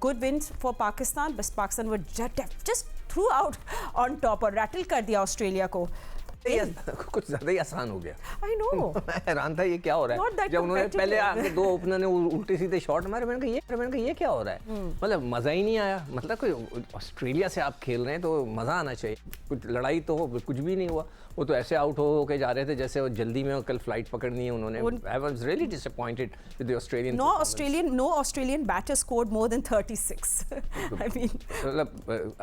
Good win for Pakistan, बस पाकिस्तान वो just through out on top और रैटल कर दिया ऑस्ट्रेलिया को। कुछ ज्यादा ही आसान हो गया। I know. मैं हैरान था ये क्या हो रहा है। जब उन्होंने पहले आके दो ओपनर ने उल्टे सीधे शॉट मारे, मैंने कहा ये क्या हो रहा है। मतलब मज़ा ही नहीं आया। मतलब कोई ऑस्ट्रेलिया से आप खेल रहे हैं तो मज़ा आना चाहिए, कुछ लड़ाई तो हो, कुछ भी नहीं हुआ। वो तो ऐसे आउट हो के जा रहे थे जैसे वो जल्दी में कल फ्लाइट पकड़नी है उन्होंने। I was really disappointed with the Australian. No Australian batter scored more than 36. I mean, मतलब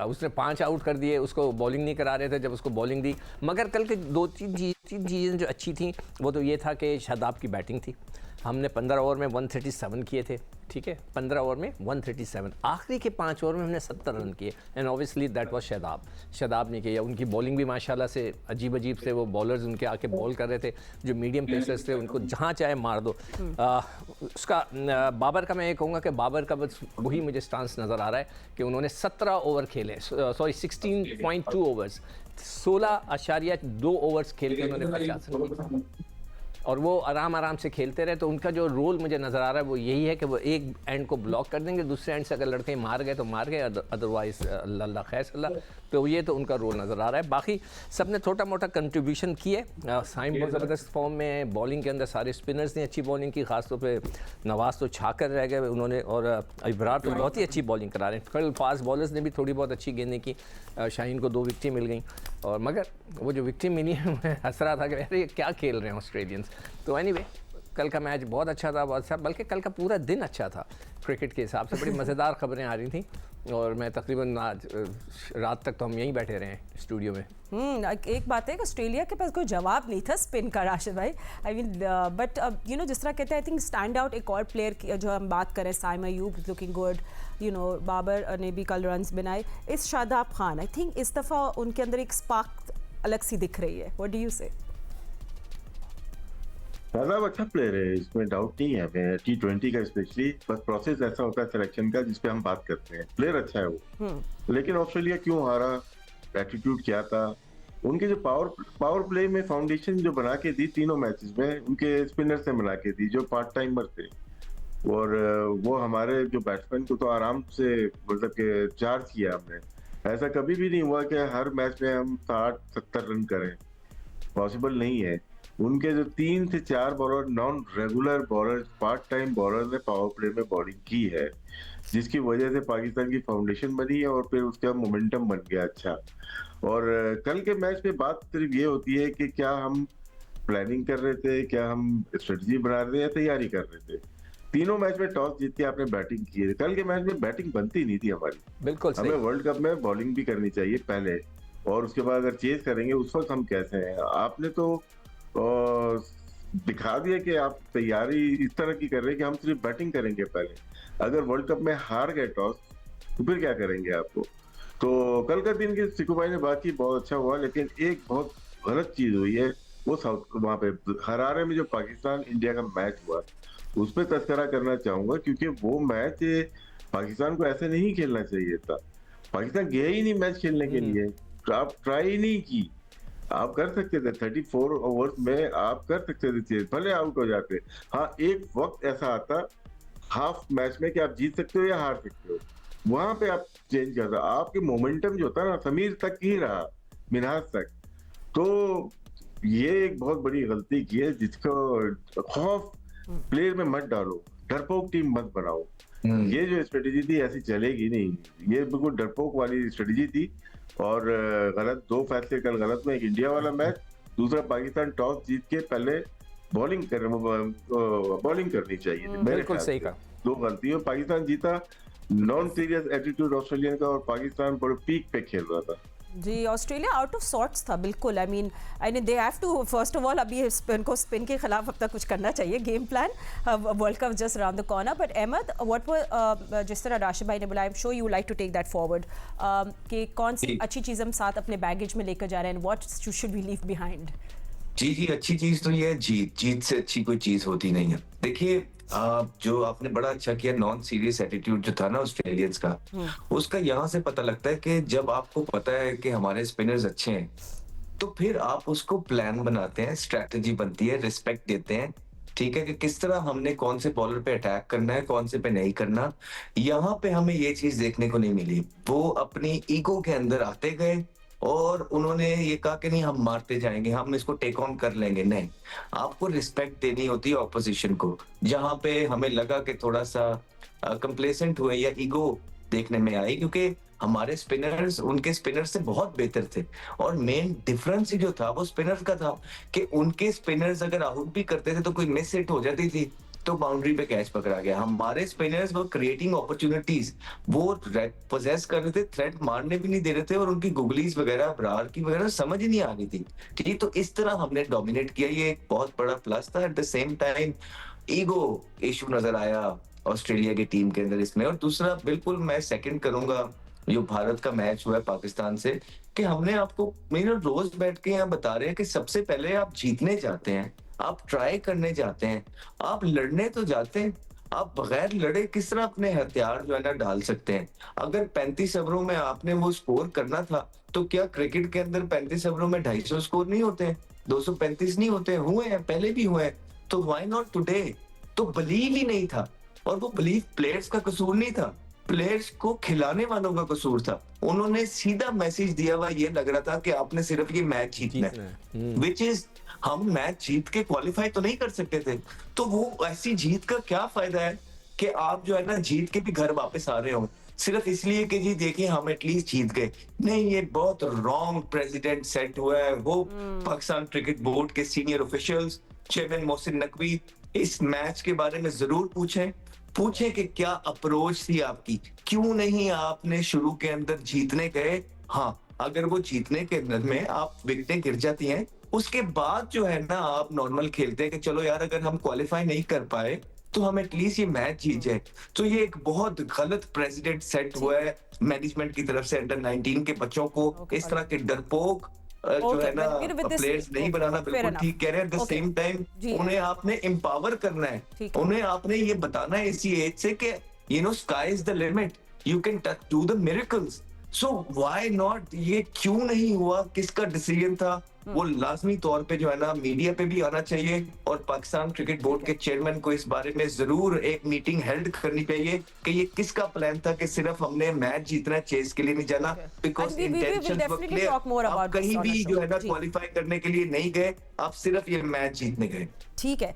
उसने 5 आउट कर दिए, उसको बॉलिंग नहीं करा रहे थे जब उसको बॉलिंग दी। मगर कल के 2-3 चीज़ें जो अच्छी थी वो तो ये था कि शादाब की बैटिंग थी। हमने 15 ओवर में 137 किए थे, ठीक है, 15 ओवर में 137। आखिरी के 5 ओवर में हमने 70 रन किए and obviously that was Shadab ने किया। उनकी बॉलिंग भी माशाल्लाह से अजीब से वो बॉलर्स उनके आके बॉल कर रहे थे, जो मीडियम पेसर्स थे उनको जहाँ चाहे मार दो। उसका बाबर का मैं ये कहूँगा कि बाबर का बस वही मुझे स्टांस नज़र आ रहा है कि उन्होंने 17 ओवर खेले, सॉरी 16.2 ओवर्स, 16.2 ओवर्स खेल के उन्होंने 50 रन किए और वो आराम से खेलते रहे। तो उनका जो रोल मुझे नज़र आ रहा है वो यही है कि वो एक एंड को ब्लॉक कर देंगे, दूसरे एंड से अगर लड़के मार गए तो मार गए, अदरवाइज अल्लाह खैर अल्लाह। तो ये तो उनका रोल नज़र आ रहा है। बाकी सब ने छोटा मोटा कंट्रीब्यूशन किए। साइम बहुत ज़बरदस्त फॉर्म में, बॉलिंग के अंदर सारे स्पिनर्स ने अच्छी बॉलिंग की, खासतौर पे नवाज़ तो छाकर रह गए उन्होंने, और इब्रार तो बहुत ही अच्छी बॉलिंग करा रहे हैं। कल फास्ट बॉलर्स ने भी थोड़ी बहुत अच्छी गेंदें की। शाहीन को 2 विकेटें मिल गई, और मगर वो जो विकेटें मिली है मैं हंस रहा था कि अरे ये क्या खेल रहे हैं ऑस्ट्रेलियंस। तो एनीवे कल का मैच बहुत अच्छा था, बहुत अच्छा, बल्कि कल का पूरा दिन अच्छा था क्रिकेट के हिसाब से। बड़ी मज़ेदार खबरें आ रही थी और मैं तकरीबन आज रात तक तो हम यहीं बैठे रहे हैं स्टूडियो में। एक बात है कि ऑस्ट्रेलिया के पास कोई जवाब नहीं था स्पिन का, राशिद भाई। I mean but you know जिस तरह कहते हैं, आई थिंक स्टैंड आउट एक और प्लेयर की जो हम बात करें, Saim Ayub looking good, you know Babar ने भी कल रन्स बनाए। इस शादाब खान, आई थिंक इस दफ़ा उनके अंदर एक स्पार्क अलग सी दिख रही है। व्हाट डू यू से? शादाब अच्छा प्लेयर है, इसमें डाउट नहीं है हमें। T20 का स्पेशली बस प्रोसेस ऐसा होता है सिलेक्शन का जिस पे हम बात करते हैं। प्लेयर अच्छा है वो, लेकिन ऑस्ट्रेलिया क्यों हारा, एटीट्यूड क्या था उनके, जो पावर प्ले में फाउंडेशन जो बना के दी तीनों मैचेस में, उनके स्पिनर से बना के दी जो पार्ट टाइमर थे। और वो हमारे जो बैट्समैन को तो आराम से मतलब के चार्ज किया हमने। ऐसा कभी भी नहीं हुआ कि हर मैच में हम 60-70 रन करें, पॉसिबल नहीं है। उनके जो 3 से 4 bowler non regular bowler, part time bowler ने पावर प्ले में बॉलिंग की है, जिसकी वजह से पाकिस्तान की फाउंडेशन बनी है और फिर उसका मोमेंटम बन गया अच्छा। और कल के मैच में बात सिर्फ ये होती है कि क्या हम प्लानिंग कर रहे थे, क्या हम स्ट्रेटजी बना रहे थे या तैयारी कर रहे थे। तीनों मैच में टॉस जीत के आपने बैटिंग की है। कल के मैच में बैटिंग बनती नहीं थी हमारी। बिल्कुल सही। हमें वर्ल्ड कप में बॉलिंग भी करनी चाहिए पहले, और उसके बाद अगर चेज करेंगे उस वक्त हम कैसे हैं। आपने तो दिखा दिया कि आप तैयारी इस तरह की कर रहे हैं कि हम सिर्फ बैटिंग करेंगे पहले। अगर वर्ल्ड कप में हार गए टॉस तो फिर क्या करेंगे आपको। तो कल का दिन की सिकू भाई ने बात की, बहुत अच्छा हुआ, लेकिन एक बहुत गलत चीज हुई है वो साउथ वहाँ पे हरारे में जो पाकिस्तान इंडिया का मैच हुआ उस पर तस्करा करना चाहूंगा, क्योंकि वो मैच पाकिस्तान को ऐसे नहीं खेलना चाहिए था। पाकिस्तान गया ही नहीं मैच खेलने के लिए, तो आप ट्राई ही नहीं की। आप कर सकते थे 34 ओवर्स में, आप कर सकते थे चेज, भले आउट हो जाते। हाँ, एक वक्त ऐसा आता हाफ मैच में कि आप जीत सकते हो या हार सकते हो, वहां पे आप चेंज करता। आपके मोमेंटम जो होता ना समीर तक ही रहा, मिनहाज तक। तो ये एक बहुत बड़ी गलती की है, जिसको खौफ प्लेयर में मत डालो, डरपोक टीम मत बनाओ। ये जो स्ट्रेटेजी थी ऐसी चलेगी नहीं, ये बिल्कुल डरपोक वाली स्ट्रेटेजी थी और गलत 2 फैसले कल गलत में। एक इंडिया वाला मैच, दूसरा पाकिस्तान टॉस जीत के पहले बॉलिंग करनी चाहिए थी। बिल्कुल सही कहा। 2 गलतियों, पाकिस्तान जीता, नॉन सीरियस एटीट्यूड ऑस्ट्रेलियन का, और पाकिस्तान बड़े पीक पे खेल रहा था। जी, ऑस्ट्रेलिया आउट ऑफ सॉर्ट्स था बिल्कुल। I mean they have to first of all अभी स्पिन के खिलाफ अब तक कुछ करना चाहिए, game plan. World cup just around the corner. But Ahmed, whatever जिस तरह राशिद भाई ने बोला, I am sure you like to take that forward, कि कौन सी अच्छी चीज़ हम साथ अपने बैगेज में लेकर जा रहे हैं, what should we leave behind? जी, अच्छी चीज तो ये है, जीत से अच्छी कोई चीज होती नहीं है। देखिए, जो आपने बड़ा अच्छा किया, नॉन सीरियस एटीट्यूड जो था ना ऑस्ट्रेलियंस का, उसका यहाँ से पता लगता है कि जब आपको पता है कि हमारे स्पिनर्स अच्छे हैं, तो फिर आप उसको प्लान बनाते हैं, स्ट्रैटेजी बनती है, रिस्पेक्ट देते हैं, ठीक है, कि किस तरह हमने कौन से बॉलर पे अटैक करना है, कौन से पे नहीं करना। यहाँ पे हमें ये चीज देखने को नहीं मिली। वो अपनी ईगो के अंदर आते गए और उन्होंने ये कहा कि नहीं हम मारते जाएंगे, हम इसको टेक ऑन कर लेंगे। नहीं, आपको रिस्पेक्ट देनी होती है ऑपोजिशन को। जहां पे हमें लगा कि थोड़ा सा कंप्लेसेंट हुए या ईगो देखने में आई, क्योंकि हमारे स्पिनर्स उनके स्पिनर्स से बहुत बेहतर थे। और मेन डिफरेंस ही जो था वो स्पिनर्स का था कि उनके स्पिनर्स अगर आउट भी करते थे तो कोई मिस हिट हो जाती थी तो बाउंड्री पे कैच पकड़ा गया। हमारे स्पिनर्स वो क्रिएटिंग अपॉर्चुनिटीज वो पोजेस कर रहे थे, थ्रेट मारने भी नहीं दे रहे थे, और उनकी गुगलीज वगैरह ब्रार की वगैरह समझ ही नहीं आ रही थी। ठीक है, तो इस तरह हमने डोमिनेट किया, ये एक बहुत बड़ा प्लस था। At the same time ego issue नजर आया ऑस्ट्रेलिया की टीम के अंदर इसमें। और दूसरा बिल्कुल मैं सेकंड करूंगा जो भारत का मैच हुआ है पाकिस्तान से, कि हमने आपको मेरे रोज बैठ के यहाँ बता रहे हैं कि सबसे पहले आप जीतने जाते हैं, आप ट्राई करने जाते हैं, आप लड़ने तो जाते हैं। आप बगैर लड़े किस तरह अपने हथियार जो है ना डाल सकते हैं। अगर 35 ओवरों में आपने वो स्कोर करना था तो क्या क्रिकेट के अंदर 35 ओवरों में 250 स्कोर नहीं होते हैं, 235 नहीं होते हैं? हुए हैं, पहले भी हुए हैं। तो व्हाई नॉट टुडे? तो बिलीव ही नहीं था, और वो बिलीव प्लेयर्स का कसूर नहीं था, प्लेयर्स को खिलाने वालों का कसूर था। उन्होंने सीधा मैसेज दिया हुआ ये लग रहा था कि आपने सिर्फ ये मैच जीतना है, विच इज हम मैच जीत के क्वालिफाई तो नहीं कर सकते थे। तो वो ऐसी जीत का क्या फायदा है कि आप जो है ना जीत के भी घर वापस आ रहे हो सिर्फ इसलिए कि जी देखिए हम एटलीस्ट जीत गए। नहीं, ये बहुत रॉन्ग प्रेसिडेंट सेट हुआ है। वो पाकिस्तान क्रिकेट बोर्ड के senior officials, chairman Mohsin Naqvi, इस मैच के बारे में जरूर पूछें कि क्या अप्रोच थी आपकी, क्यों नहीं आपने शुरू के अंदर जीतने गए। हाँ, अगर वो जीतने के अंदर में आप विकेटें गिर जाती हैं, उसके बाद जो है ना आप नॉर्मल खेलते हैं कि चलो यार अगर हम क्वालिफाई नहीं कर पाए तो हम एटलीस्ट ये मैच जीत जाए। तो ये एक बहुत गलत प्रेसिडेंट सेट हुआ है मैनेजमेंट की तरफ से अंडर 19 के बच्चों को इस तरह के डरपोक जो है ना प्लेयर्स नहीं बनाना। बिल्कुल ठीक कह रहे हैं। एट द सेम टाइम उन्हें आपने एम्पावर करना है, उन्हें आपने ये बताना है इसी एज से कि you know sky is the limit, you can touch do the miracles. So why not? ये क्यों नहीं हुआ? किसका डिसीजन था? वो लाजमी तौर पे जो है ना मीडिया पे भी आना चाहिए, और पाकिस्तान क्रिकेट बोर्ड के चेयरमैन को इस बारे में जरूर एक मीटिंग हेल्ड करनी चाहिए कि ये किसका प्लान था कि सिर्फ हमने मैच जीतना, चेस के लिए नहीं जाना। Because intentions were clear. आप कहीं भी जो है ना क्वालिफाई करने के लिए नहीं गए, आप सिर्फ ये मैच जीतने गए। ठीक है।